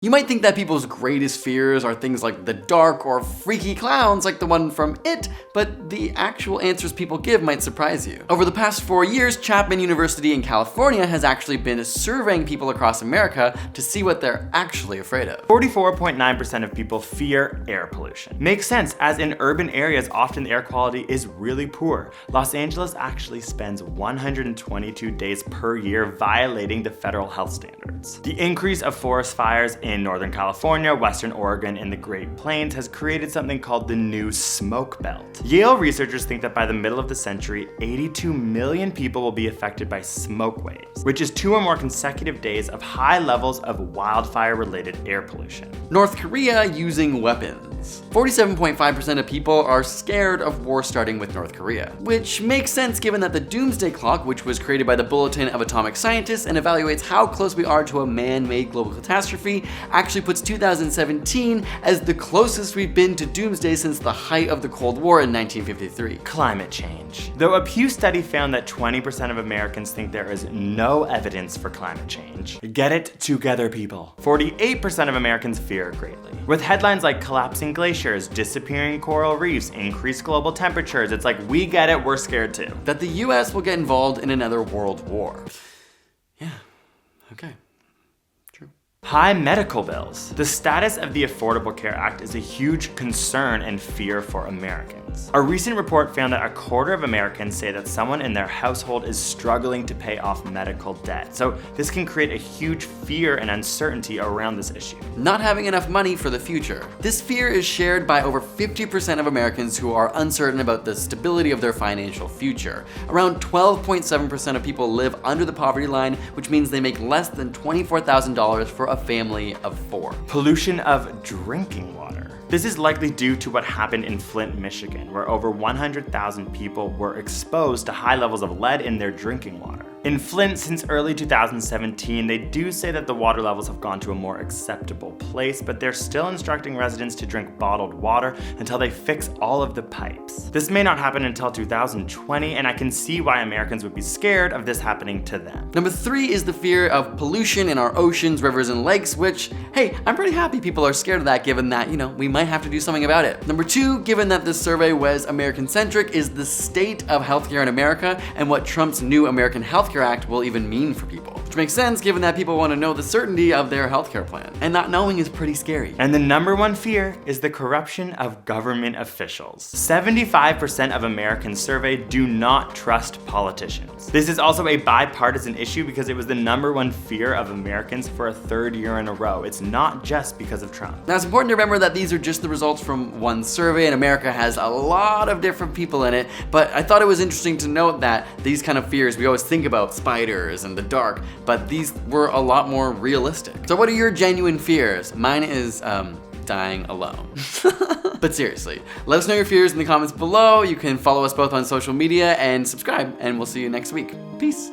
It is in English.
You might think that people's greatest fears are things like the dark or freaky clowns like the one from It, but the actual answers people give might surprise you. Over the past 4 years, Chapman University in California has actually been surveying people across America to see what they're actually afraid of. 44.9% of people fear air pollution. Makes sense, as in urban areas often the air quality is really poor. Los Angeles actually spends 122 days per year violating the federal health standards. The increase of forest fires in Northern California, Western Oregon, and the Great Plains has created something called the new smoke belt. Yale researchers think that by the middle of the century, 82 million people will be affected by smoke waves, which is 2 or more consecutive days of high levels of wildfire-related air pollution. North Korea using weapons. 47.5% of people are scared of war starting with North Korea, which makes sense given that the Doomsday Clock, which was created by the Bulletin of Atomic Scientists and evaluates how close we are to a man-made global catastrophe, actually puts 2017 as the closest we've been to doomsday since the height of the Cold War in 1953. Climate change. Though a Pew study found that 20% of Americans think there is no evidence for climate change. Get it together, people. 48% of Americans fear greatly. With headlines like collapsing glaciers, disappearing coral reefs, increased global temperatures, it's like, we get it, we're scared too. That the US will get involved in another world war. Yeah, okay. High medical bills. The status of the Affordable Care Act is a huge concern and fear for Americans. A recent report found that 1/4 of Americans say that someone in their household is struggling to pay off medical debt. So this can create a huge fear and uncertainty around this issue. Not having enough money for the future. This fear is shared by over 50% of Americans who are uncertain about the stability of their financial future. Around 12.7% of people live under the poverty line, which means they make less than $24,000 for a family of 4. Pollution of drinking water. This is likely due to what happened in Flint, Michigan, where over 100,000 people were exposed to high levels of lead in their drinking water. In Flint, since early 2017, they do say that the water levels have gone to a more acceptable place, but they're still instructing residents to drink bottled water until they fix all of the pipes. This may not happen until 2020, and I can see why Americans would be scared of this happening to them. Number 3 is the fear of pollution in our oceans, rivers, and lakes, which, hey, I'm pretty happy people are scared of that given that, we might have to do something about it. Number 2, given that this survey was American-centric, is the state of healthcare in America and what Trump's new American Healthcare Act will even mean for people. Which makes sense given that people want to know the certainty of their healthcare plan. And not knowing is pretty scary. And the number 1 fear is the corruption of government officials. 75% of Americans surveyed do not trust politicians. This is also a bipartisan issue because it was the number 1 fear of Americans for a 3rd year in a row. It's not just because of Trump. Now it's important to remember that these are just the results from one survey, and America has a lot of different people in it, but I thought it was interesting to note that these kind of fears, we always think about spiders and the dark, but these were a lot more realistic. So what are your genuine fears? Mine is, dying alone. But seriously, let us know your fears in the comments below. You can follow us both on social media and subscribe, and we'll see you next week. Peace.